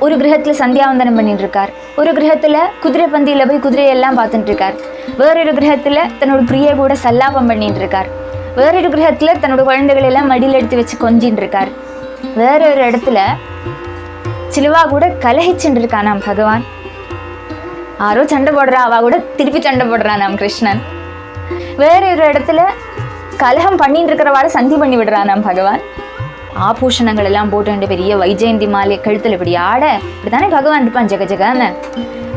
ஒரு கிரகத்தில் சந்தியாவந்தனம் பண்ணிட்டு இருக்கார், ஒரு கிரகத்தில் குதிரை பந்தியில் போய் குதிரையெல்லாம் பார்த்துட்டு இருக்கார், வேறொரு கிரகத்தில் தன்னோட பிரிய கூட சல்லாபம் பண்ணிட்டு இருக்கார், வேறொரு கிரகத்தில் தன்னோட குழந்தைகளை எல்லாம் மடியில் எடுத்து வச்சு கொஞ்சின்னு இருக்கார், வேறொரு இடத்துல சிலுவா கூட கலகிச்சுட்டு இருக்கானாம் பகவான். யாரோ சண்டை போடுறா, அவ கூட திருப்பி சண்டை போடுறான் நாம் கிருஷ்ணன். வேற ஒரு இடத்துல கலகம் பண்ணிட்டு இருக்கிறவாட சந்தி பண்ணி விடுறான் நாம் பகவான். ஆபூஷணங்கள் எல்லாம் போட்டு பெரிய வைஜெயந்தி மாலையை கழுத்தில் இப்படி ஆட இப்படித்தானே பகவான் இருப்பான் ஜெக ஜெகான்னு.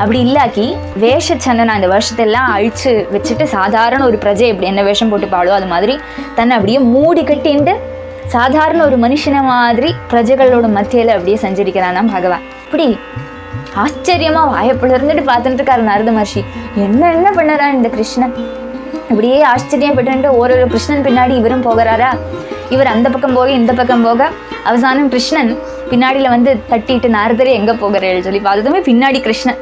அப்படி இல்லாக்கி வேஷச்சந்தனை அந்த வருஷத்தெல்லாம் அழிச்சு வச்சுட்டு சாதாரண ஒரு பிரஜை இப்படி என்ன வேஷம் போட்டு பாடுவோ அது மாதிரி தன்னை அப்படியே மூடி கட்டிண்டு சாதாரண ஒரு மனுஷனை மாதிரி பிரஜைகளோட மத்தியில் அப்படியே சஞ்சரிக்கிறானாம் பகவான். இப்படி ஆச்சரியமா வாயப்புல இருந்துட்டு பார்த்துட்டு இருக்காரு நாரத மகர்ஷி. என்ன பண்ணறான் இந்த கிருஷ்ணன்? இப்படியே ஆச்சரியப்பட்டு ஒரு கிருஷ்ணன் பின்னாடி இவரும் போகிறாரா. இவர் அந்த பக்கம் போக இந்த பக்கம் போக அவசானம் கிருஷ்ணன் பின்னாடியில வந்து தட்டிட்டு நாரதரே எங்க போகிறேன்னு சொல்லி பார்த்ததுமே பின்னாடி கிருஷ்ணன்.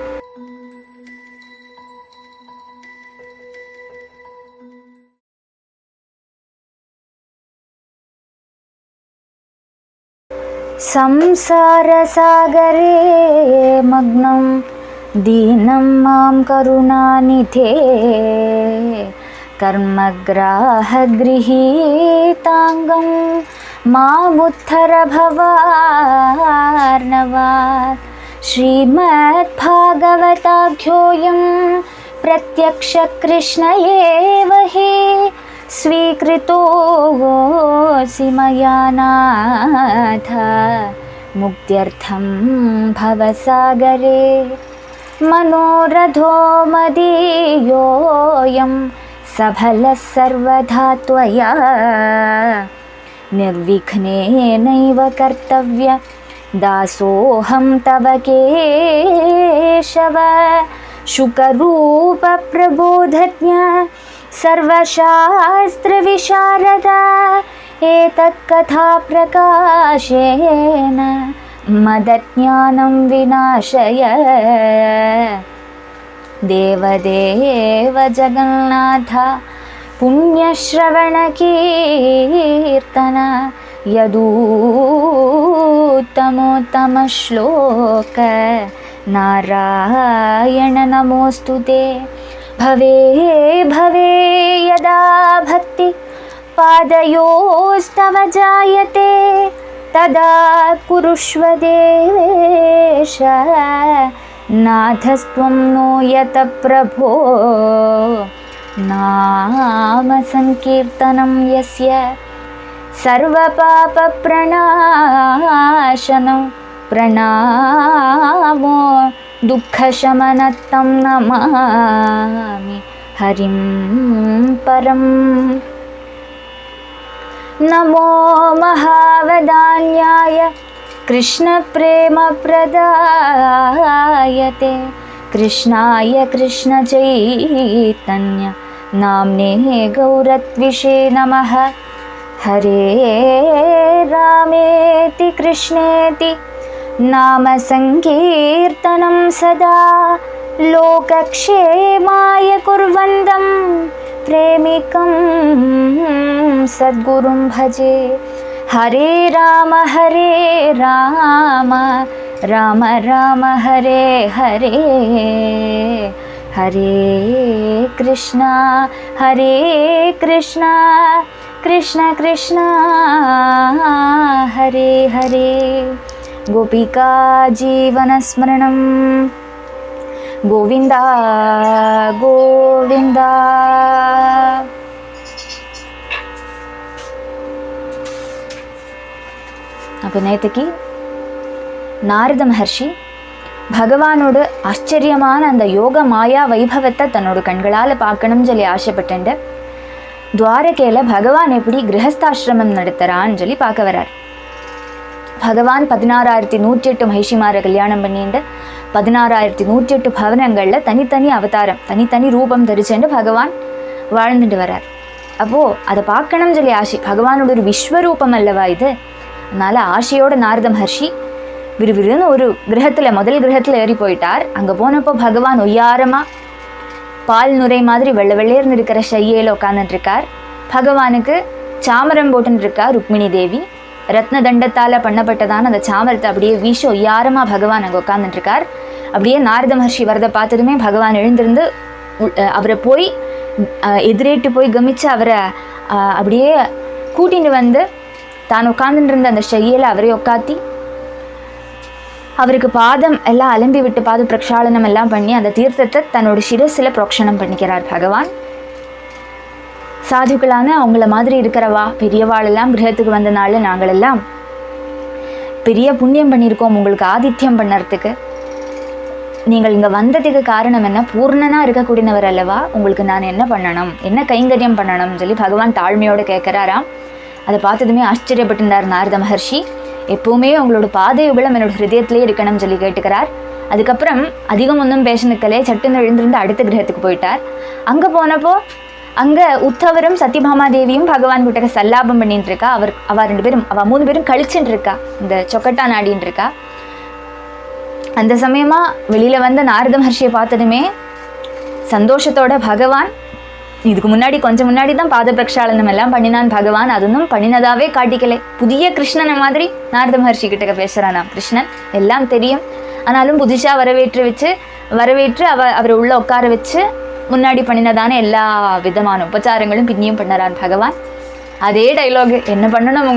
संसारसागरे मग्नं दीनं मां करुणानिधे कर्मग्राहगृहीताङ्गं मामुत्थर भवार्णवात् श्रीमद्भागवताख्योऽयं प्रत्यक्षकृष्ण एव हि स्वीकृतोऽसि मया नाथ मुक्त्यर्थं भवसागरे मनोरथो मदीयोऽयं सफलः सर्वथा त्वया निर्विघ्नेनैव कर्तव्य दासोऽहं तव केशव शुकरूप प्रबोधज्ञ सर्वशास्त्रविशारदा एतत्कथा प्रकाशेन मदज्ञानं विनाशय देवदेव जगन्नाथ पुण्यश्रवणकीर्तन यदूत्तमोत्तमश्लोक नारायण नमोऽस्तुते भवे भवे यदा भक्ति पादयोस्तव जायते तदा कुरुष्व देवेश नाथस्त्वं नो यत प्रभो नाम संकीर्तनं यस्य सर्वपापप्रणाशनं प्रणामो दुःखशमनतं नमामि हरिं परं नमो महावदान्याय कृष्णप्रेमप्रदायते कृष्णाय कृष्णचैतन्य नाम्ने गौरत्विषे नमः हरे रामेति कृष्णेति नाम संकीर्तनं सदा लोकक्षेमाय कुर्वन्तं प्रेमिकं सद्गुरुं भजे हरे राम राम राम हरे हरे हरे कृष्णा कृष्ण कृष्ण हरे हरे गोपिका जीवनस्मरणं गोविन्द गोविन्द. அப்போ நேற்றுக்கு நாரத மகர்ஷி பகவானோட ஆச்சரியமான அந்த யோக மாயா வைபவத்தை தன்னோட கண்களால் பார்க்கணும்னு சொல்லி ஆசைப்பட்டு துவாரகையில் பகவான் எப்படி கிரகஸ்தாசிரமம் நடத்துகிறான்னு சொல்லி பார்க்க வர்றார். பகவான் 16,108 மகிஷிமாரை கல்யாணம் பண்ணிட்டு 16,108 பவனங்களில் தனித்தனி அவதாரம் தனித்தனி ரூபம் தரிச்சுட்டு பகவான் வாழ்ந்துட்டு வர்றார். அப்போது அதை பார்க்கணும்னு சொல்லி ஆசை. பகவானோட ஒரு விஸ்வரூபம் அல்லவா இது. அதனால் ஆசையோட நாரத மகர்ஷி விறுவிறுன்னு ஒரு கிரகத்தில் முதல் கிரகத்தில் ஏறி போயிட்டார். அங்கே போனப்போ பகவான் ஒய்யாரமாக பால் நுரை மாதிரி வெள்ளை வெள்ளையர்னு இருக்கிற ஷையையில் உட்காந்துட்டுருக்கார். பகவானுக்கு சாமரம் போட்டுருக்கார் ருக்மிணி தேவி. ரத்ன தண்டத்தால் பண்ணப்பட்டதான அந்த சாமரத்தை அப்படியே வீசி ஒய்யாரமாக பகவான் அங்கே உட்காந்துட்டுருக்கார். அப்படியே நாரத மகர்ஷி வரதை பார்த்ததுமே பகவான் எழுந்திருந்து அவரை போய் எதிரேட்டு போய் கமிச்சு அவரை அப்படியே கூட்டின்னு வந்து தான் உட்காந்துட்டு இருந்த அந்த ஷையில் அவரே உட்காத்தி அவருக்கு பாதம் எல்லாம் அலம்பி விட்டு பாத பிரக்ஷாலனம் எல்லாம் பண்ணி அந்த தீர்த்தத்தை தன்னோட சிரஸில் புரோக்ஷணம் பண்ணிக்கிறார் பகவான். சாதுக்களான அவங்கள மாதிரி இருக்கிறவா பெரியவாளெல்லாம் கிரகத்துக்கு வந்தனால நாங்கள் எல்லாம் பெரிய புண்ணியம் பண்ணியிருக்கோம் உங்களுக்கு ஆதித்யம் பண்ணுறதுக்கு. நீங்கள் இங்கே வந்ததுக்கு காரணம் என்ன? பூர்ணனாக இருக்கக்கூடியவர் அல்லவா, உங்களுக்கு நான் என்ன பண்ணணும், என்ன கைங்கரியம் பண்ணணும்னு சொல்லி பகவான் தாழ்மையோடு கேட்குறாராம். அதை பார்த்ததுமே ஆச்சரியப்பட்டிருந்தார் நாரத மகர்ஷி. எப்போவுமே உங்களோட பாதயுகலம் என்னோட ஹிருதயத்திலே இருக்கணும்னு சொல்லி கேட்டுக்கிறார். அதுக்கப்புறம் அதிகம் ஒன்றும் பேசினுக்கலே சட்டுன்னு எழுந்திருந்து அடுத்த கிரகத்துக்கு போயிட்டார். அங்கே போனப்போ அங்கே உத்தவரும் சத்யபாமாதேவியும் பகவான் கிட்ட சல்லாபம் பண்ணிட்டு இருக்கா. அவள் 2 பேரும் 3 பேரும் கழிச்சுட்டு இருக்கா, இந்த சொக்கட்டா நாடின்னு இருக்கா. அந்த சமயமாக வெளியில் வந்த நாரத மகர்ஷியை பார்த்ததுமே சந்தோஷத்தோட பகவான் இதுக்கு முன்னாடி கொஞ்சம் முன்னாடி தான் பாத பிரக்ஷாலனம் எல்லாம் பண்ணினான் பகவான். அதுவும் பண்ணினதாவே காட்டிக்கலை. புதிய கிருஷ்ணனை மாதிரி நாரத மகர்ஷி கிட்ட பேசுகிறானா. கிருஷ்ணன் எல்லாம் தெரியும், ஆனாலும் புதுசாக வரவேற்று அவரை உள்ள உட்கார வச்சு முன்னாடி பண்ணினதான எல்லா விதமான உபச்சாரங்களும் பின்னியும் பண்ணறான் பகவான். அதே டைலாக், என்ன பண்ணணும்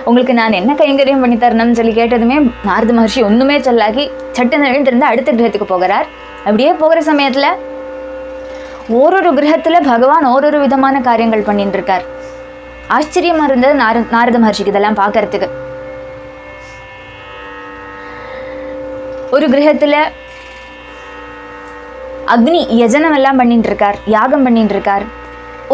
உங்களுக்கு நான் என்ன கைங்கரியம் பண்ணி தரணும்னு சொல்லி கேட்டதுமே நாரத மகர்ஷி ஒன்றுமே சொல்லாகி சட்டுன்னு எழுந்திருந்து அடுத்த கிரகத்துக்கு போகிறார். அப்படியே போகிற சமயத்தில் ஓரொரு கிரகத்தில் பகவான் ஓரொரு விதமான காரியங்கள் பண்ணிட்டு இருக்கார். ஆச்சரியமாக இருந்தது நாரத மகர்ஷிக்கு இதெல்லாம் பார்க்கறதுக்கு. ஒரு கிரகத்தில் அக்னி யஜனம் எல்லாம் பண்ணிட்டு இருக்கார், யாகம் பண்ணிட்டு இருக்கார்.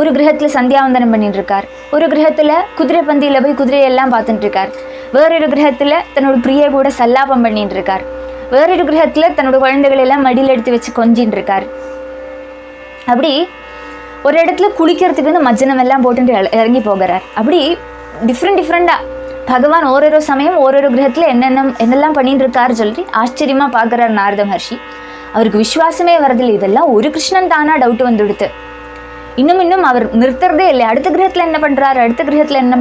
ஒரு கிரகத்தில் சந்தியாவந்தனம் பண்ணிட்டு இருக்கார். ஒரு கிரகத்தில் குதிரை பந்தியில் போய் குதிரையெல்லாம் பார்த்துட்டு இருக்கார். வேறொரு கிரகத்தில் தன்னோட பிரிய கூட சல்லாபம் பண்ணிட்டு இருக்கார். வேறொரு கிரகத்தில் தன்னோட குழந்தைகளெல்லாம் மடியில் எடுத்து வச்சு கொஞ்சின்னு இருக்கார். அப்படி ஒரு இடத்துல குளிக்கிறதுக்குன்னு மஜ்ஜனம் எல்லாம் போட்டு இறங்கி போகிறார். அப்படி டிஃப்ரெண்ட்டாக பகவான் ஓரொரு சமயம் ஓரொரு கிரகத்தில் என்னெல்லாம் பண்ணிட்டு இருக்காரு சொல்லி ஆச்சரியமாக பார்க்குறார் நாரத மகர்ஷி. அவருக்கு விசுவாசமே வரதில்லை. இதெல்லாம் ஒரு கிருஷ்ணன் தானா டவுட் வந்துடுது. இன்னும் அவர் நிறுத்துறதே இல்லை. அடுத்த கிரகத்தில் என்ன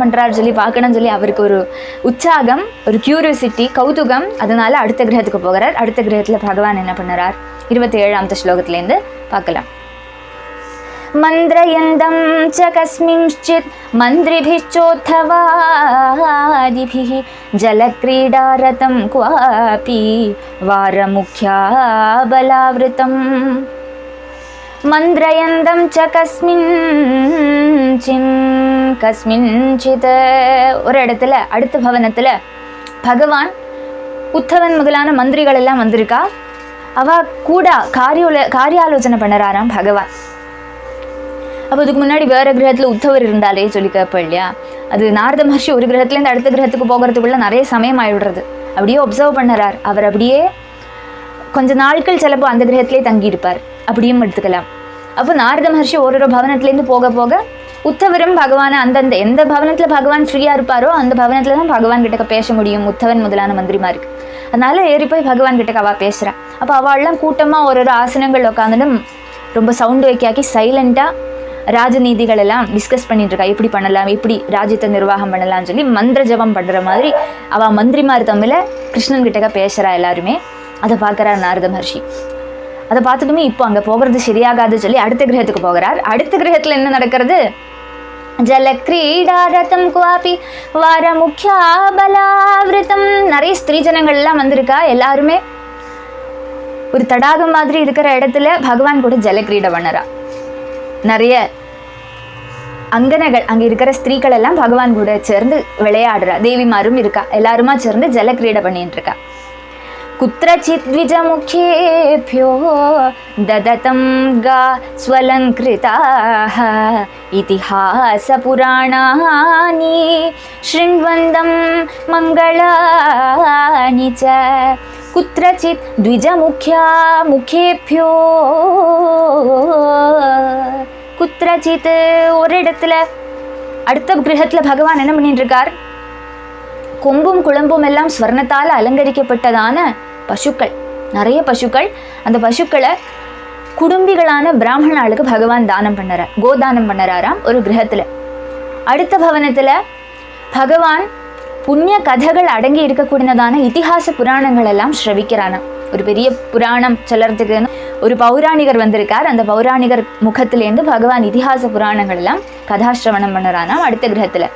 பண்ணுறாரு சொல்லி பார்க்கணும்னு சொல்லி அவருக்கு ஒரு உற்சாகம், ஒரு கியூரியாசிட்டி, கௌதுகம். அதனால அடுத்த கிரகத்துக்கு போகிறார். அடுத்த கிரகத்தில் பகவான் என்ன பண்ணுறார் 27ஆம் ஸ்லோகத்திலேருந்து பார்க்கலாம். மந்திரயந்தம் ச கஸ்மிஞ்சித் மந்திரிபிச்சோத்தவாதிபிஹ ஜலக்ரீடாரதம் குவாபி வாரமுக்யா பலாவிருதம். மந்திரயந்தம் ச கஸ்மிஞ்சித் ஒரு இடத்துல அடுத்த பவனத்தில் பகவான் உத்தவன் முதலான மந்திரிகள் எல்லாம் வந்திருக்கா. அவ கூட காரியாலோசனை பண்ணுறாராம் பகவான். அப்போ அதுக்கு முன்னாடி வேறு கிரகத்தில் உத்தவர் இருந்தாலே சொல்லி கேட்போம் இல்லையா. அது நாரத மகர்ஷி ஒரு கிரகத்துலேருந்து அடுத்த கிரகத்துக்கு போகிறதுக்குள்ளே நிறைய சமயம் ஆகிடுறது. அப்படியே ஒப்சர்வ் பண்ணுறார். அவர் அப்படியே கொஞ்ச நாட்கள் சிலப்போ அந்த கிரகத்திலே தங்கியிருப்பார், அப்படியும் எடுத்துக்கலாம். அப்போ நாரத மகர்ஷி ஒரு பவனத்துலேருந்து போக போக உத்தவரும் பகவானை அந்தந்த எந்த பவனத்தில் பகவான் ஃப்ரீயாக இருப்பாரோ அந்த பவனத்தில் தான் பகவான் கிட்டக்க பேச முடியும் உத்தவன் முதலான மந்திரிமாருக்கு. அதனால ஏறி போய் பகவான் கிட்டக்க அவள் பேசுகிறான். அப்போ அவள்லாம் கூட்டமாக ஒரு ஆசனங்கள் உட்காந்துட்டு ரொம்ப சவுண்டு வைக்காக்கி சைலண்ட்டாக ராஜநீதிகள் எல்லாம் டிஸ்கஸ் பண்ணிட்டு இருக்கா. எப்படி பண்ணலாம், எப்படி ராஜ்யத்தை நிர்வாகம் பண்ணலாம்னு சொல்லி மந்திர ஜபம் பண்ணுற மாதிரி அவள் மந்திரிமார் தமிழ கிருஷ்ணன் கிட்டக்க பேசுகிறா எல்லாருமே. அதை பார்க்குறார் நாரத மகர்ஷி. அதை பார்த்துட்டுமே இப்போ அங்கே போகிறது சரியாகாது சொல்லி அடுத்த கிரகத்துக்கு போகிறார். அடுத்த கிரகத்தில் என்ன நடக்கிறது? ஜலக்ரீடாரதம் குவாபி வாரமுக்யா பலாவிருதம். நிறைய ஸ்திரீ ஜனங்கள் எல்லாம் வந்திருக்கா. எல்லாருமே ஒரு தடாகம் மாதிரி இருக்கிற இடத்துல பகவான் கூட ஜலக்ரீடை பண்ணறா. நிறைய அங்கனைகள் அங்கே இருக்கிற ஸ்திரீகள் எல்லாம் பகவான் கூட சேர்ந்து விளையாடுறா. தேவிமாரும் இருக்கா. எல்லாருமா சேர்ந்து ஜலக்ரீடை பண்ணிட்டு இருக்கா. குத்ரசித் த்விஜமுகேப்யோ தததம் கா ஸ்வலங்கிருதாஹ இதிஹாஸ புராணானி ஸ்ருண்வந்தம் மங்களானி ச. குத்ரசித் த்விஜமுக்யா முகேப்யோ குத்ரசித் ஒரு இடத்துல அடுத்த கிரகத்தில் பகவான் என்ன பண்ணிட்டு இருக்கார்? கொம்பும் குழம்பும் எல்லாம் ஸ்வர்ணத்தால் அலங்கரிக்கப்பட்டதான பசுக்கள், நிறைய பசுக்கள். அந்த பசுக்களை குடும்பிகளான பிராமணாளுக்கு பகவான் தானம் பண்ணுறார், கோதானம் பண்ணுறாராம் ஒரு கிரகத்தில். அடுத்த பவனத்தில் பகவான் புண்ணிய கதைகள் அடங்கி இருக்கக்கூடியதான இதிகாச புராணங்கள் எல்லாம் ஸ்ரவிக்கிறானாம். ஒரு பெரிய புராணம் சொல்லறதுக்கு ஒரு பௌராணிகர் வந்திருக்கார். அந்த பௌராணிகர் முகத்திலேருந்து பகவான் இதிகாச புராணங்கள் எல்லாம் கதாசிரவணம் பண்ணுறானாம். அடுத்த கிரகத்துல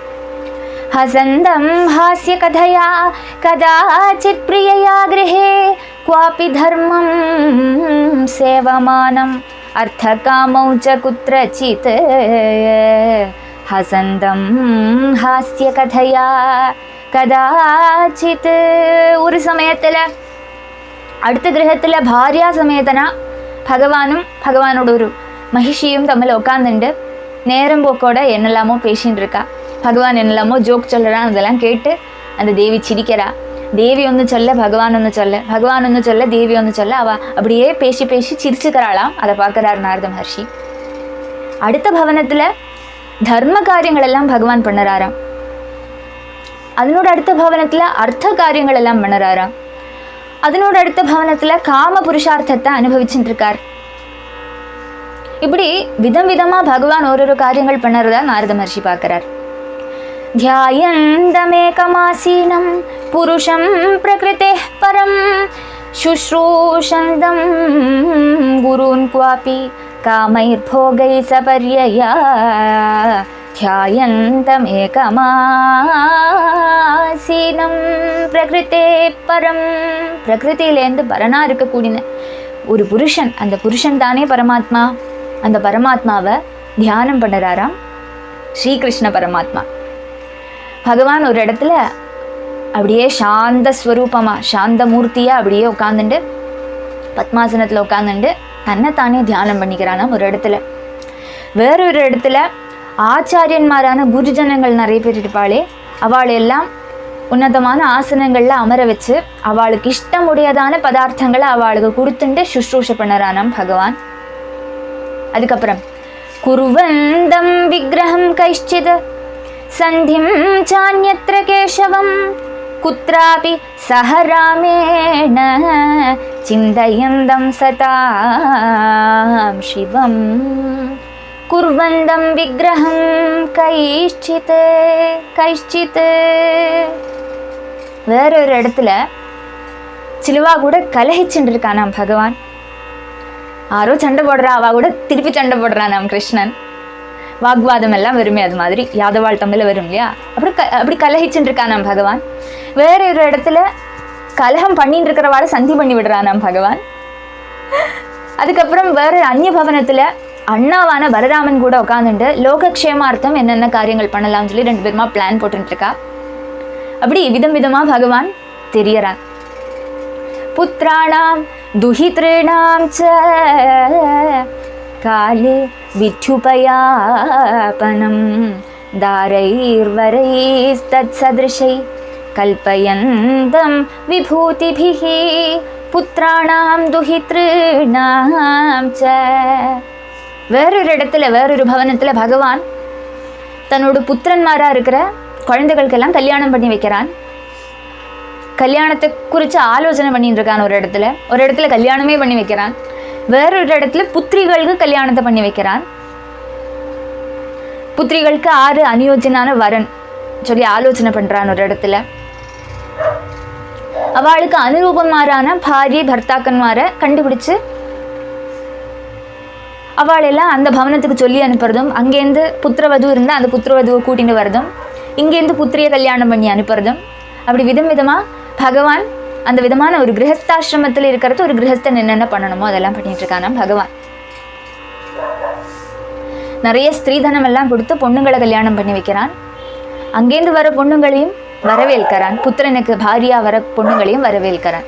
ஹசந்தம் ஹாஸ்ய கதையா கதாச்சித் பிரியயா கிரஹே குவாபி தர்மம் சேவமானம் அர்த்த காமௌ ச குத்ரசித் ஹசந்தம் ஹாஸ்ய கதையா கதாச்சித். ஒரு சமயத்துல அடுத்த கிரகத்துல பாரியா சமேதனா பகவானும் பகவானோட ஒரு மகிஷியும் தமிழ் உட்காந்துண்டு நேரம் போக்கோட என்னெல்லாமோ பேசின்னு இருக்கா. பகவான் என்னெல்லாமோ ஜோக் சொல்கிறான். அதெல்லாம் கேட்டு அந்த தேவி சிரிக்கிறா. தேவி ஒன்று சொல்ல பகவான் ஒன்று சொல்ல, பகவான் ஒன்று சொல்ல தேவி ஒன்று சொல்ல, அவள் அப்படியே பேசி பேசி சிரிச்சுக்கிறாளாம். அதை பார்க்குறார் நாரத மகர்ஷி. அடுத்த பவனத்தில் தர்ம காரியங்கள் எல்லாம் பகவான் பண்ணுறாராம். அதனோட அடுத்த பவனத்தில் அர்த்த காரியங்கள் எல்லாம் பண்ணுறாராம். அதனோட அடுத்த பவனத்தில் காம புருஷார்த்தத்தை அனுபவிச்சுட்டு இருக்கார். இப்படி விதம் விதமா பகவான் ஒரு காரியங்கள் பண்ணுறதா நாரத மகர்ஷி பார்க்கிறார். ध्यायन्तमेकमासीनं पुरुषं प्रकृतेः परं शुश्रूषन्तं गुरून् क्वापि कामैर्भोगैः सपर्यया ध्यायन्तमेकमासीनं प्रकृतेः परं. பிரகிருதியிலேருந்து பரனா இருக்கக்கூடிய ஒரு புருஷன், அந்த புருஷன் தானே பரமாத்மா. அந்த பரமாத்மாவை தியானம் பண்ணுறாராம் ஸ்ரீகிருஷ்ண பரமாத்மா. பகவான் ஒரு இடத்துல அப்படியே சாந்த ஸ்வரூபமாக சாந்த மூர்த்தியாக அப்படியே உட்காந்துட்டு பத்மாசனத்தில் உட்காந்துட்டு தன்னைத்தானே தியானம் பண்ணிக்கிறானாம் ஒரு இடத்துல. வேறொரு இடத்துல ஆச்சாரியன்மாரான குருஜனங்கள் நிறைய பேர் இருப்பாளே, அவளெல்லாம் உன்னதமான ஆசனங்களில் அமர வச்சு அவளுக்கு இஷ்டமுடையதான பதார்த்தங்களை அவளுக்கு கொடுத்துட்டு சுஷ்ரூஷ பண்ணுறானாம் பகவான். அதுக்கப்புறம் குருவந்தம் விக்கிரகம் கைஷ்சித் சந்திம் சான்யத்ர கேசவம் குத்ராபி சஹ ராமேண சிந்தயந்தம் சதாம் சிவம். குர்வந்தம் விக்கிரகம் கைஷ்சித் கைஷ்சித். வேறொரு இடத்துல சிலுவா கூட கலகிச்சுட்டு இருக்கானாம் பகவான். யாரோ சண்டை போடுறா, அவ கூட திருப்பி சண்டை போடுறான் நாம் கிருஷ்ணன். வாக்வாதம் எல்லாம் வருமே, அது மாதிரி யாதவாள் தமிழில் வரும் இல்லையா, அப்படி கலகிச்சுட்டு இருக்கான் நாம் பகவான். வேற ஒரு இடத்துல கலகம் பண்ணிட்டு இருக்கிறவாட சந்தி பண்ணி விடுறான் நாம் பகவான். அதுக்கப்புறம் வேற அந்நிய பவனத்துல அண்ணாவான பலராமன் கூட உட்காந்துட்டு லோகக்ஷேமார்த்தம் என்னென்ன காரியங்கள் பண்ணலாம்னு சொல்லி 2 பேருமா பிளான் போட்டுட்டு இருக்கா. அப்படி விதம் விதமா பகவான் தெரியறான். புத்திராணாம் துஹித்ரேணாம் ச காலே வித்யுபயாபனம் தாரைர்வரைஸ்தத் சத்ருஷை கல்பயந்தம் விபூதிபிஹி புத்திராணாம் துஹித்ரேணாம் ச. வேறொரு இடத்துல வேறொரு பவனத்துல பகவான் தன்னோட புத்திரன்மாரா இருக்கிற குழந்தைகளுக்கெல்லாம் கல்யாணம் பண்ணி வைக்கிறான். கல்யாணத்தை குறித்து ஆலோசனை பண்ணிட்டு இருக்கான். ஒரு இடத்துல கல்யாணமே பண்ணி வைக்கிறான். வேறொரு இடத்துல புத்திரிகளுக்கு கல்யாணத்தை பண்ணி வைக்கிறான். புத்திரிகளுக்கு 6 அநியோஜனான வரன் சொல்லி ஆலோசனை பண்றான். ஒரு இடத்துல அவளுக்கு அனுரூபமாரான பாரிய பர்த்தாக்கன்மாரை கண்டுபிடிச்சு அவளெல்லாம் அந்த பவனத்துக்கு சொல்லி அனுப்புறதும், அங்கேருந்து புத்திரவது இருந்தால் அந்த புத்திரவதுவை கூட்டிட்டு வரதும், இங்கேருந்து புத்திரியை கல்யாணம் பண்ணி அனுப்புறதும், அப்படி விதம் விதமாக பகவான் அந்த விதமான ஒரு கிரகஸ்தாசிரமத்தில் இருக்கிறது. ஒரு கிரகஸ்தன் என்னென்ன பண்ணணுமோ அதெல்லாம் பண்ணிட்டு இருக்கானாம் பகவான். நிறைய ஸ்திரீதனம் எல்லாம் கொடுத்து பொண்ணுங்களை கல்யாணம் பண்ணி வைக்கிறான். அங்கேருந்து வர பொண்ணுங்களையும் வரவேற்கிறான். புத்திரனுக்கு பாரியா வர பொண்ணுங்களையும் வரவேற்கிறான்.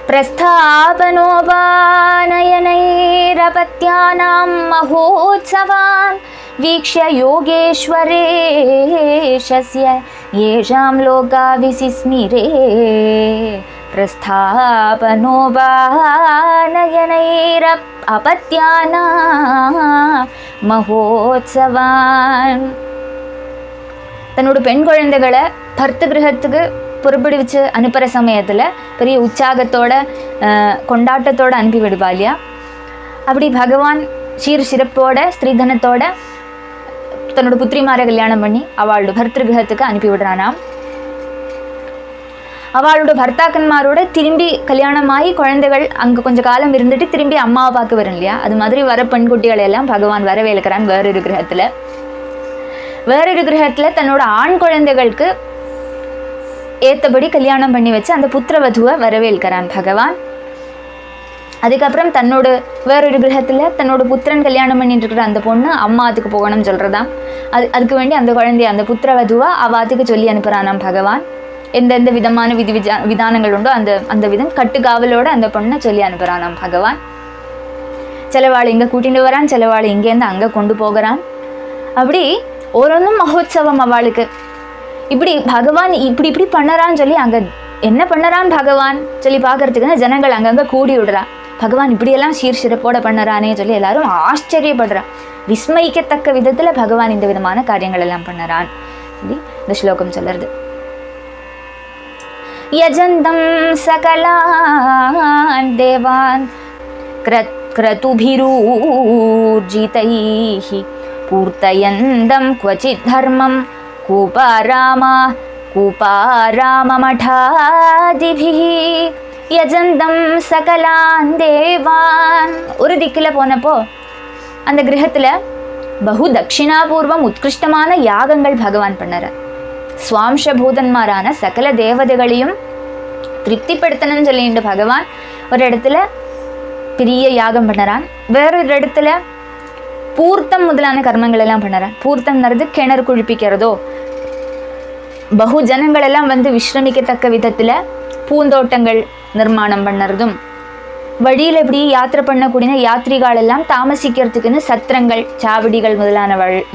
பிரஸ்தாபனோபானயனைரபத்யானாம் மகோத்சவான் வீக்ஷ்ய யோகேஸ்வரேஷஸ்ய येषां लोका विसिस्मिरे प्रस्थापनोपानयनैरपत्यानां மகோத்சவான். தன்னோட பெண் குழந்தைகளை பர்த்த கிரகத்துக்கு புறப்படுவிச்சு அனுப்புகிற சமயத்தில் பெரிய உற்சாகத்தோட கொண்டாட்டத்தோடு அனுப்பி விடுவா இல்லையா. அப்படி பகவான் சீர் சிறப்போட ஸ்திரீதனத்தோட தன்னோட புத்திரிமாரை கல்யாணம் பண்ணி அவளோட பர்த்திருகிரகத்துக்கு அனுப்பி விடுறானாம். அவளோட பர்த்தாக்கன்மாரோட திரும்பி கல்யாணமாகி குழந்தைகள் அங்கே கொஞ்சம் காலம் இருந்துட்டு திரும்பி அம்மாவை பார்க்க வரும் இல்லையா, அது மாதிரி வர பெண்குட்டிகளை எல்லாம் பகவான் வரவேற்கிறான். வேறொரு கிரகத்தில் தன்னோட ஆண் குழந்தைகளுக்கு ஏற்றபடி கல்யாணம் பண்ணி வச்சு அந்த புத்திரவதுவை வரவேற்கிறான் பகவான். அதுக்கப்புறம் தன்னோட வேறொரு கிரகத்தில் தன்னோட புத்திரன் கல்யாணம் பண்ணிட்டு இருக்கிற அந்த பொண்ணு அம்மாத்துக்கு போகணும்னு சொல்கிறதாம். அதுக்கு வேண்டி அந்த குழந்தைய அந்த புத்திரவதுவை அவாத்துக்கு சொல்லி அனுப்புகிறானாம் பகவான். எந்தெந்த விதமான விதானங்கள் உண்டோ அந்த விதம் கட்டுக்காவலோட அந்த பொண்ணை சொல்லி அனுப்புகிறானாம் பகவான். சிலவாள் இங்கே கூட்டிட்டு வரான், சிலவாள் இங்கேருந்து அங்கே கொண்டு போகிறான். அப்படி ஒவ்வொன்றும் மகோத்சவம் அவளுக்கு. இப்படி பகவான் இப்படி பண்ணறான்னு சொல்லி அங்கே என்ன பண்ணறான் பகவான் சொல்லி பார்க்கறதுக்குன்னு ஜனங்கள் அங்கங்கே கூடி விடுறான். பகவான் இப்படியெல்லாம் சீர்சிறப்போட பண்ணறானே சொல்லி எல்லாரும் ஆச்சரியப்படுறான். விஸ்மயிக்கத்தக்க விதத்தில் பகவான் இந்த விதமான காரியங்கள் எல்லாம் பண்ணறான் சொல்லி இந்த ஸ்லோகம் சொல்லுறது. யஜந்தம் சகலான் தேவான் க்ரதுபிரூர்ஜிதைஹி பூர்த்தயந்தம் க்வசித் தர்மம் கூபாராமமடாதிபிஹி யஜந்தம் சகலான் தேவான். ஒரு திக்கில் போனப்போ அந்த கிரகத்தில் பகு தட்சிணாபூர்வம் உத்கிருஷ்டமான யாகங்கள் பகவான் பண்ணற. சுவாம்சபூதன்மாரான சகல தேவதைகளையும் திருப்திப்படுத்தணும்னு சொல்லிட்டு பகவான் ஒரு இடத்துல பெரிய யாகம் பண்ணறான். வேறொரு இடத்துல பூர்த்தம் முதலான கர்மங்கள் எல்லாம் பண்ணறான். பூர்த்தம்ங்கிறது கிணறு குழிப்பிக்கிறதோ, பகு ஜனங்கள் எல்லாம் வந்து விஸ்ரமிக்கத்தக்க விதத்தில் பூந்தோட்டங்கள் நிர்மாணம் பண்ணுறதும், வழியில் இப்படி யாத்திரை பண்ணக்கூடிய யாத்திரிகள் எல்லாம் தாமசிக்கிறதுக்குன்னு சத்திரங்கள் சாவடிகள்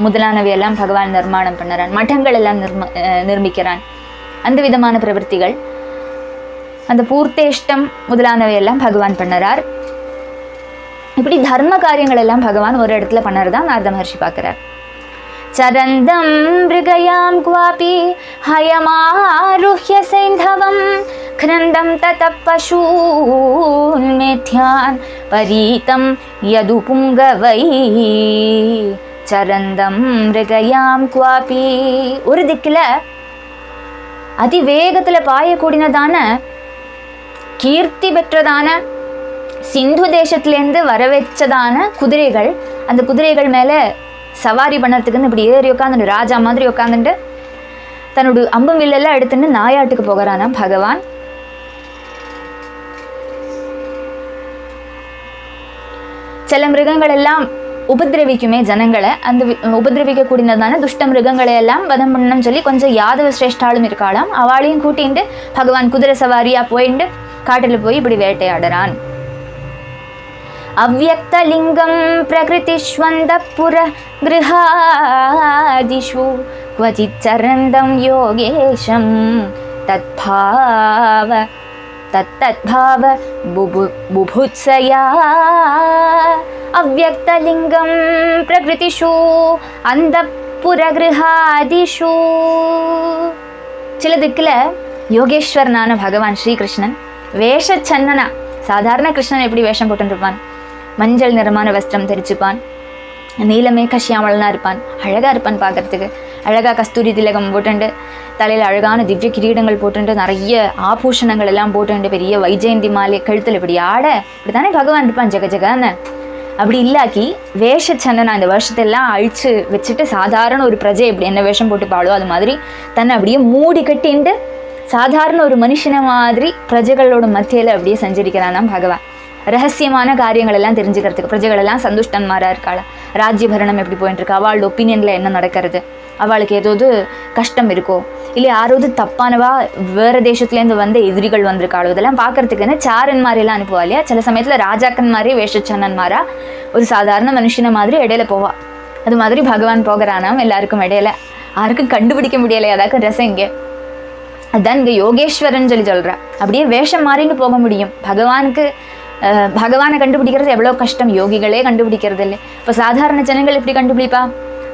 முதலானவையெல்லாம் பகவான் நிர்மாணம் பண்ணுறான். மட்டங்கள் எல்லாம் நிர்மிக்கிறான். அந்த விதமான பிரவൃத்திகள், அந்த பூர்த்தேஷ்டம் முதலானவையெல்லாம் பகவான் பண்ணுறார். இப்படி தர்ம காரியங்கள் எல்லாம் பகவான் ஒரு இடத்துல பண்ணுறதான் நாரத மகர்ஷி பார்க்குறார். சரந்தம் மிருகயாம் குவாபி ஹயமாருஹ்ய சைந்தவம் க்ரந்தம் தத பசூன் மேத்யான் பரீதம் யதுபுங்கவை. சரந்தம் மிருகயாம் குவாபி, ஒரு திக்கில் அதிவேகத்தில் பாயக்கூடியதான கீர்த்தி பெற்றதான சிந்து தேசத்துலேருந்து வரவச்சதான குதிரைகள், அந்த குதிரைகள் மேலே சவாரி பண்ணுறதுக்குன்னு இப்படி ஏறி உட்காந்துட்டு ராஜா மாதிரி உட்காந்துட்டு தன்னோட அம்பு வில்லெல்லாம் எடுத்துட்டு நாயாட்டுக்கு போகிறானா பகவான். சில மிருகங்கள் எல்லாம் உபதிரவிக்குமே ஜனங்களை, அந்த உபதிரவிக்கக்கூடியதான துஷ்ட மிருகங்களை எல்லாம் வதம் பண்ணணும்னு சொல்லி கொஞ்சம் யாதவ சிரேஷ்டாலும் இருக்காளாம். அவளையும் கூட்டிட்டு பகவான் குதிரை சவாரியாக போயிட்டு காட்டில் போய் இப்படி வேட்டையாடுறான். அவ்யக்தலிங்கம் பிரகிருதிஷ்வந்தபுர கிருஹாதிஷு க்வசித் சரந்தம் யோகேஷம் தத்பாவ புபுத்சயா. அவ்யக்தலிங்கம் பிரகிருதிஷு அந்தபுர கிருஹாதிஷு. சில திக்கில் யோகேஸ்வரனான பகவான் ஸ்ரீகிருஷ்ணன் வேஷச்சன்னனா, சாதாரண கிருஷ்ணன் எப்படி வேஷம் போட்டுருப்பான், மஞ்சள் நிறமான வஸ்திரம் தரிச்சுப்பான், நீலமேக சியாமலனாக இருப்பான், அழகாக இருப்பான் பார்க்கறதுக்கு. அழகாக கஸ்தூரி திலகம் போட்டுண்டு, தலையில் அழகான திவ்ய கிரீடங்கள் போட்டுண்டு, நிறைய ஆபூஷணங்கள் எல்லாம் போட்டுண்டு, பெரிய வைஜெயந்தி மாலை கழுத்தில் இப்படி ஆட, இப்படி தானே பகவான் இருப்பான் ஜெக ஜெகான்னு. அப்படி இல்லாக்கி வேஷச்சன்னனா இந்த வருஷத்தெல்லாம் அழிச்சு வச்சுட்டு சாதாரண ஒரு பிரஜை எப்படி என்ன வேஷம் போட்டுப்பாளோ அது மாதிரி தன்னை அப்படியே மூடி கட்டிண்டு சாதாரண ஒரு மனுஷனை மாதிரி பிரஜைகளோட மத்தியில் அப்படியே சஞ்சரிக்கிறானாம் பகவான். ரகசியமான காரியங்கள் எல்லாம் தெரிஞ்சுக்கிறதுக்கு பிரஜைகள் எல்லாம் சந்துஷ்டன்மாராக இருக்காளா, ராஜ்யபரணம் எப்படி போயிட்டு இருக்கு, அவளோட ஒப்பீனியனில் என்ன நடக்கிறது, அவளுக்கு ஏதாவது கஷ்டம் இருக்கோ, இல்லை யாராவது தப்பானவா வேறு தேசத்துலேருந்து வந்த எதிரிகள் வந்திருக்காளோ, இதெல்லாம் பார்க்கறதுக்குன்னு சாரன் மாதிரிலாம் அனுப்புவா இல்லையா. சில சமயத்தில் ராஜாக்கன் மாதிரி வேஷச்சன்னன்மாரா ஒரு சாதாரண மனுஷனை மாதிரி இடையில போவா. அது மாதிரி பகவான் போகிறானாம் எல்லாருக்கும் இடையில. யாருக்கும் கண்டுபிடிக்க முடியலை அதாக்கும் ரசம் இங்கே. அதுதான் இங்கே யோகேஸ்வரன் சொல்கிறா. அப்படியே வேஷம் மாறின்னு போக முடியும். பகவானை கண்டுபிடிக்கிறது எவ்வளோ கஷ்டம், யோகிகளே கண்டுபிடிக்கிறது இல்லை. இப்போ சாதாரண ஜனங்கள் எப்படி கண்டுபிடிப்பா?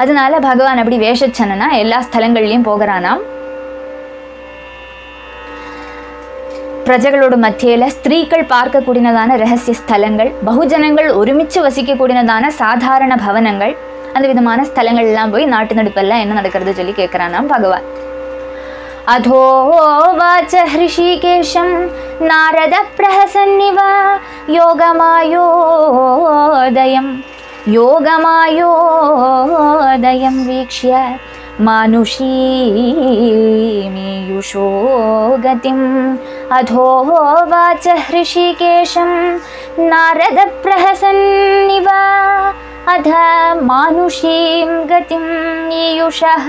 அதனால பகவான் அப்படி வேஷச்சனனா எல்லா ஸ்தலங்கள்லையும் போகிறானாம். பிரஜைகளோட மத்தியில ஸ்திரீகள் பார்க்கக்கூடியதான ரகசிய ஸ்தலங்கள், பகுஜனங்கள் ஒருமிச்சு வசிக்கக்கூடியதான சாதாரண பவனங்கள், அந்த விதமான ஸ்தலங்கள்லாம் போய் நாட்டு நடுப்பெல்லாம் என்ன நடக்கிறது சொல்லி கேட்குறானாம் பகவான். अधोवाच हृषीकेशं नारद प्रहसन्निव योगमायोदयं वीक्ष्य मानुषीमीयुषो गतिम्. अधोवाच हृषीकेशं नारद प्रहसन्निव अध मानुषीं गतिं ईयुषः.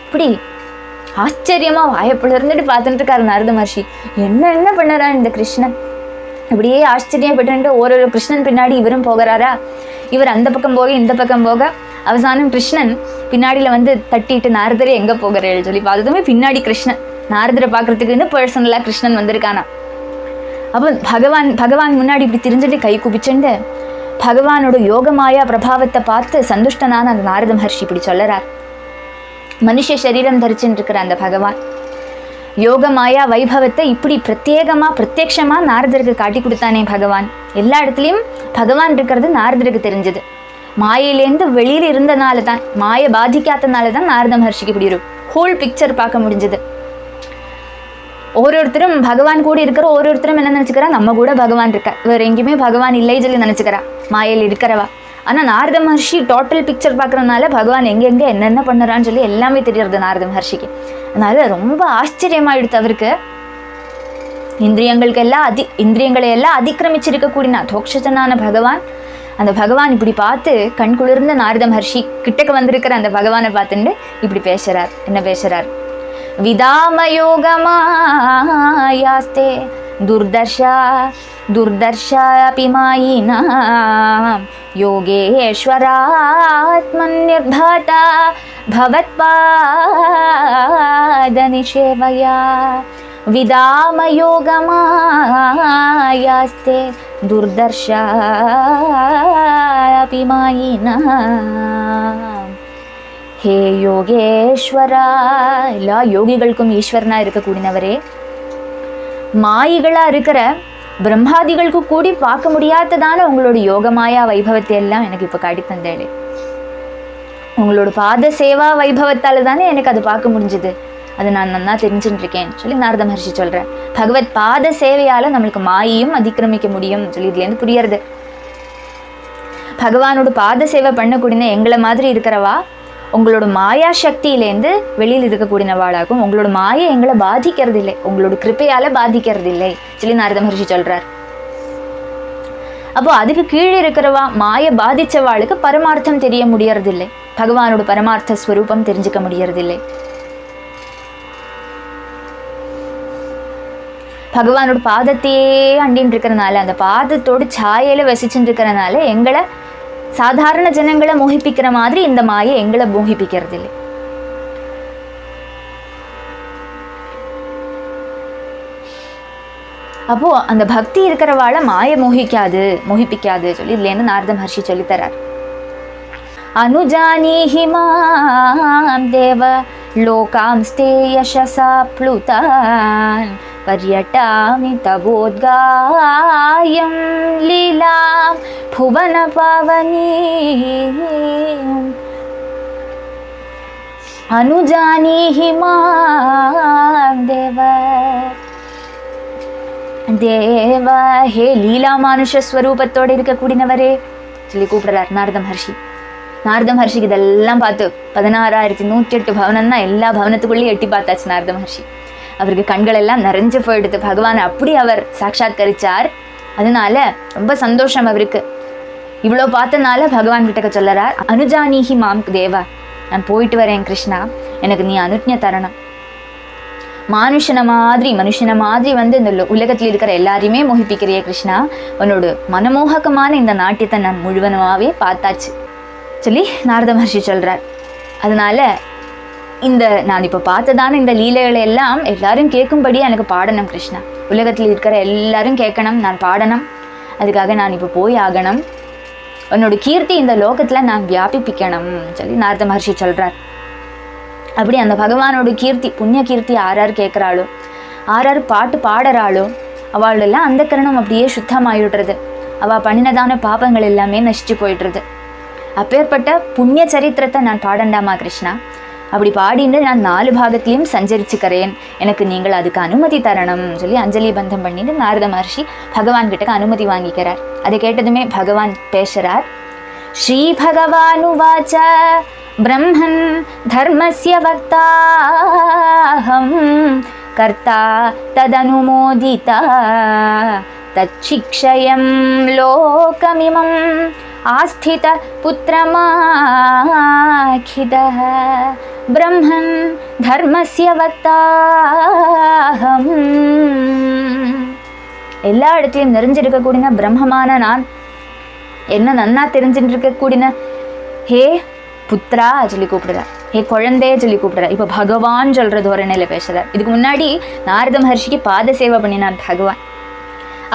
இப்படி ஆச்சரியமா வாயப்புல இருந்துட்டு பார்த்துட்டு இருக்காரு நாரத மகர்ஷி. என்ன பண்ணறா இந்த கிருஷ்ணன்? இப்படியே ஆச்சரியப்பட்டு ஒரு கிருஷ்ணன் பின்னாடி இவரும் போகிறாரா. இவர் அந்த பக்கம் போக இந்த பக்கம் போக அவசானம் கிருஷ்ணன் பின்னாடியில வந்து தட்டிட்டு நாரதரே எங்க போகிறேன்னு சொல்லி பார்த்ததுமே பின்னாடி கிருஷ்ணன் நாரதரை பார்க்கறதுக்கு பர்சனலா கிருஷ்ணன் வந்திருக்கானா. அப்போ பகவான் முன்னாடி இப்படி திரிஞ்சுட்டு கை குபிச்சுண்டு பகவானோட யோகமாயா பிரபாவத்தை பார்த்து சந்துஷ்டனான அந்த நாரத மகர்ஷி இப்படி சொல்லறார். மனுஷ சரீரம் தரிச்சுட்டு இருக்கிற அந்த பகவான் யோகமாயா வைபவத்தை இப்படி பிரத்யேகமா நாரதருக்கு காட்டி கொடுத்தானே பகவான். எல்லா இடத்துலையும் பகவான் இருக்கிறது நாரதருக்கு தெரிஞ்சது. மாயிலேருந்து வெளியில இருந்தனால தான், மாயை பாதிக்காதனால தான் நாரத மகர்ஷிக்கு இப்படி ஒரு ஹோல் பிக்சர் பார்க்க முடிஞ்சது. ஒருத்தரும் பகவான் கூட இருக்கிற ஒருத்தரும் என்ன நினைச்சுக்கிறா, நம்ம கூட பகவான் இருக்கா, வேற எங்கேயுமே பகவான் இல்லை சொல்லி நினைச்சுக்கிறா மாயில் இருக்கிறவா. ஆனா நாரத மகர்ஷி டோட்டல் பிக்சர் பார்க்கறதுனால பகவான் எங்கெங்க என்னென்ன பண்ணுறான்னு சொல்லி எல்லாமே தெரியறது நாரத மகர்ஷிக்கு. அதனால ரொம்ப ஆச்சரியமாயிடுத்து அவருக்கு. இந்திரியங்களை எல்லாம் அதிக்கிரமிச்சிருக்கக்கூடிய தோக்ஷனான பகவான், அந்த பகவான் இப்படி பார்த்து கண் குளிர்ந்த நாரத மகர்ஷி கிட்டக்கு வந்திருக்கிற அந்த பகவானை பார்த்துட்டு இப்படி பேசுறார். என்ன பேசுறார்? விதாமயோகமாயாஸ்தே துர்தர்ஷாபி மாயினாம் யோகேஸ்வராத்மன்னிர்பாதா பவத்பாதநிஷேவயா. விதாமயோகமாயாஸ்தே துர்தர்ஷாபி மாயினாம். ஹே யோகேஸ்வரா, எல்லா யோகிகளுக்கும் ஈஸ்வரனா இருக்கக்கூடியவரே, மாயிகளா இருக்கிற பிரம்மாதிகளுக்கு கூடி பார்க்க முடியாததான உங்களோட யோகமாயா வைபவத்தை எல்லாம் எனக்கு இப்ப காட்டி தந்தேளே. உங்களோட பாத சேவா வைபவத்தால தானே எனக்கு அது பார்க்க முடிஞ்சது. அதை நான் நல்லா தெரிஞ்சுட்டு இருக்கேன் சொல்லி நாரத மகர்ஷி சொல்றேன். பகவத் பாத சேவையால நம்மளுக்கு மாயையும் அதிக்கிரமிக்க முடியும் சொல்லி இதுல இருந்து புரியறது. பகவானோட பாத சேவை பண்ணக்கூடிய எங்களை மாதிரி இருக்கிறவா உங்களோட மாயா சக்தியிலேருந்து வெளியில் இருக்கக்கூடியவாளாகும். உங்களோட மாயை எங்களை பாதிக்கிறது இல்லை, உங்களோட கிருப்பையால பாதிக்கிறது இல்லை சொல்லி நாரத மகர்ஷி சொல்றார். அப்போ அதுக்கு கீழே இருக்கிறவா மாயை பாதிச்சவாளுக்கு பரமார்த்தம் தெரிய முடியறதில்லை, பகவானோட பரமார்த்த ஸ்வரூபம் தெரிஞ்சுக்க முடியறதில்லை. பகவானோட பாதத்தையே அண்டின்னு இருக்கிறனால, அந்த பாதத்தோடு சாயையில வசிச்சுட்டு இருக்கிறனால எங்களை சாதாரண ஜனங்களை மோகிப்பிக்கிற மாதிரி இந்த மாயை எங்களை மோகிப்பிக்கிறது இல்லை. அப்போ அந்த பக்தி இருக்கிறவாளை மாயை மோகிப்பிக்காது சொல்லி இதுல இருந்து நாரத மகர்ஷி சொல்லித்தரார். அனுஜானீஹி மாம் தேவ லோகாம்ஸ்தே யசஸா ப்ளுதான் பர்யட்டாமி தவோத்காயம் லீலாம் புவன பாவனீம். அனுஜானீஹி மாம் தேவ ஹே லீலா மானுஷ ஸ்வரூபத்தோடு இருக்கக்கூடியவரே சொல்லி கூப்பிடுறார் நாரத மகர்ஷி. நாரத மகர்ஷிக்கு இதெல்லாம் பார்த்து 16,108 பவனம் தான், எல்லா பவனத்துக்குள்ளேயும் எட்டி பார்த்தாச்சு நாரத மகர்ஷி. அவருக்கு கண்கள் எல்லாம் நிறைஞ்சு போயிடுது. பகவான் அப்படி அவர் சாட்சாத்கரிச்சார். அதனால ரொம்ப சந்தோஷம் அவருக்கு. இவ்வளோ பார்த்தனால பகவான் கிட்டக்க சொல்லறார், அனுஜானீஹி மாம் தேவா, நான் போயிட்டு வரேன் கிருஷ்ணா, எனக்கு நீ அனுஜ்ஞை தரணும். மனுஷனை மாதிரி வந்து இந்த உலகத்தில் இருக்கிற எல்லாரையுமே மோகிப்பிக்கிறிய கிருஷ்ணா, உன்னோட மனமோகக்கமான இந்த நாட்டியத்தை நான் முழுவதுமாவே பார்த்தாச்சு சொல்லி நாரத மகர்ஷி சொல்றார். அதனால நான் இப்போ பார்த்ததான இந்த லீலைகளை எல்லாம் எல்லாரும் கேட்கும்படியா எனக்கு பாடணும் கிருஷ்ணா. உலகத்தில் இருக்கிற எல்லாரும் கேட்கணும், நான் பாடணும். அதுக்காக நான் இப்போ போய் ஆகணும். உன்னோட கீர்த்தி இந்த லோகத்தில் நான் வியாபிப்பிக்கணும் சொல்லி நாரத மகர்ஷி சொல்கிறார். அப்படி அந்த பகவானோட கீர்த்தி, புண்ணிய கீர்த்தி ஆறார் கேட்குறாளோ, ஆறார் பாட்டு பாடுறாளோ, அவளெல்லாம் அந்த கரணம் அப்படியே சுத்தமாயிடுறது. அவள் பண்ணினதான பாபங்கள் எல்லாமே நசிச்சு போயிடுறது. அப்பேற்பட்ட புண்ணிய சரித்திரத்தை நான் பாடண்டாமா கிருஷ்ணா? அப்படி பாடின்னு நான் 4 பாகத்திலையும் சஞ்சரிச்சுக்கிறேன், எனக்கு நீங்கள் அதுக்கு அனுமதி தரணும் சொல்லி அஞ்சலி பந்தம் பண்ணிட்டு நாரத மகர்ஷி பகவான் கிட்ட அனுமதி வாங்கிக்கிறார். அதை கேட்டதுமே பகவான் பேசுறார். ஸ்ரீ பகவானுவாச்ச பிரம்மன் தர்மஸ்ய வக்தாஹம் கர்த்தா ததனுமோதிதா தச்சிக்ஷயம் லோகமிமம் ஆஸ்தித புத்திரமாகிதः பிரம்மன் தர்மஸ்ய வக்தாஹம். எல்லா இடத்துலையும் நிறைஞ்சிருக்கக்கூடிய பிரம்மமான நான், என்ன நன்னா தெரிஞ்சுட்டு இருக்கக்கூடிய ஹே புத்ரா சொல்லி கூப்பிடுறார், ஹே குழந்தைய சொல்லி கூப்பிடுறார். இப்போ பகவான் சொல்ற தோரணையில பேசுறார். இதுக்கு முன்னாடி நாரத மகர்ஷிக்கு பாத சேவை பண்ணினார் பகவான்.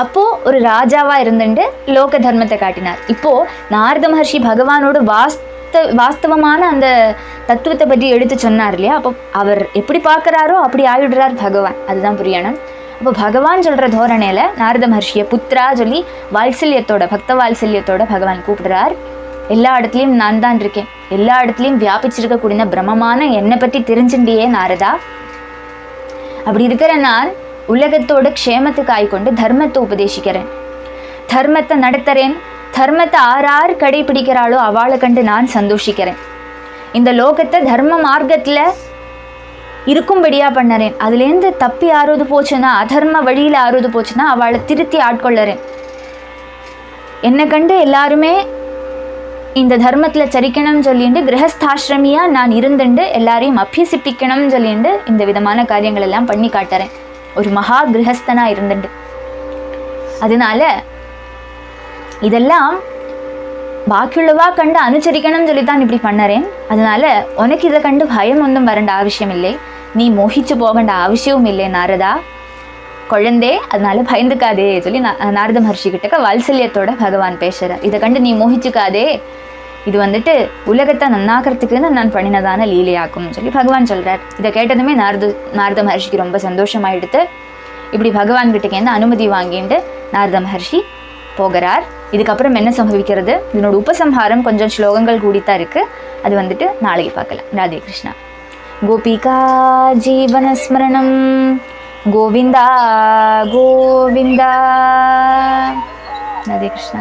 அப்போ ஒரு ராஜாவா இருந்துட்டு லோக தர்மத்தை காட்டினார். இப்போ நாரத மகர்ஷி பகவானோட வாஸ்தவமான அந்த தத்துவத்தை பற்றி எடுத்து சொன்னார் இல்லையா? அப்போ அவர் எப்படி பார்க்குறாரோ அப்படி ஆயிடுறார் பகவான். அதுதான் புரியணும். அப்போ பகவான் சொல்ற தோரணையில நாரத மகர்ஷியை புத்ரா சொல்லி வாத்சல்யத்தோட, பக்த வாத்சல்யத்தோட பகவான் கூப்பிடுறார். எல்லா இடத்துலையும் நான் தான் இருக்கேன், எல்லா இடத்துலையும் வியாபிச்சிருக்கக்கூடிய பிரம்மமான என்னை பற்றி தெரிஞ்சுட்டியே நாரதா. அப்படி இருக்கிற நான் உலகத்தோட க்ஷேமத்துக்கு ஆய்கொண்டு தர்மத்தை உபதேசிக்கிறேன், தர்மத்தை நடத்துறேன். தர்மத்தை ஆறார் கடைபிடிக்கிறாளோ அவளை கண்டு நான் சந்தோஷிக்கிறேன். இந்த லோகத்தை தர்ம மார்க்கத்தில் இருக்கும்படியா பண்ணுறேன். அதுலேருந்து தப்பி ஆறுவது போச்சுன்னா, அதர்ம வழியில் ஆறுவது போச்சுன்னா அவளை திருத்தி ஆட்கொள்ளறேன். என்னை கண்டு எல்லாருமே இந்த தர்மத்தில் சரிக்கணும்னு சொல்லிட்டு கிரகஸ்தாசிரமியாக நான் இருந்துட்டு எல்லாரையும் அபியசிப்பிக்கணும்னு சொல்லிட்டு இந்த விதமான காரியங்கள் எல்லாம் பண்ணி காட்டுறேன். ஒரு மகா கிரகஸ்தனாக இருந்துட்டு. அதனால இதெல்லாம் பாக்கியுள்ளவா கண்டு அனுசரிக்கணும்னு சொல்லித்தான் இப்படி பண்ணறேன். அதனால உனக்கு இதை கண்டு பயம் ஒன்றும் வரண்ட அவசியம் இல்லை, நீ மோகிச்சு போகண்ட அவசியமும் இல்லை நாரதா குழந்தே. அதனால பயந்துக்காதே சொல்லி நாரத மகர்ஷி கிட்டக்க வாத்சல்யத்தோட பகவான் பேசுறார். இதை கண்டு நீ மோகிச்சுக்காதே, இது வந்துட்டு உலகத்தை நன்னாக்கிறதுக்குன்னு நான் பண்ணினதான லீலையாக்கும் சொல்லி பகவான் சொல்றார். இதை கேட்டதுமே நாரத மகர்ஷிக்கு ரொம்ப சந்தோஷமாயிடுத்து. இப்படி பகவான் கிட்டக்கேந்து அனுமதி வாங்கிட்டு நாரத மகர்ஷி போகிறார். இதுக்கப்புறம் என்ன சம்பவிக்கிறது, இதனோட உபசம்ஹாரம் கொஞ்சம் ஸ்லோகங்கள் கூடித்தான் இருக்கு. அது வந்துட்டு நாளைக்கு பார்க்கலாம். ராதே கிருஷ்ணா. கோபிகா ஜீவனஸ்மரணம் கோவிந்தா கோவிந்தா. ராதே கிருஷ்ணா.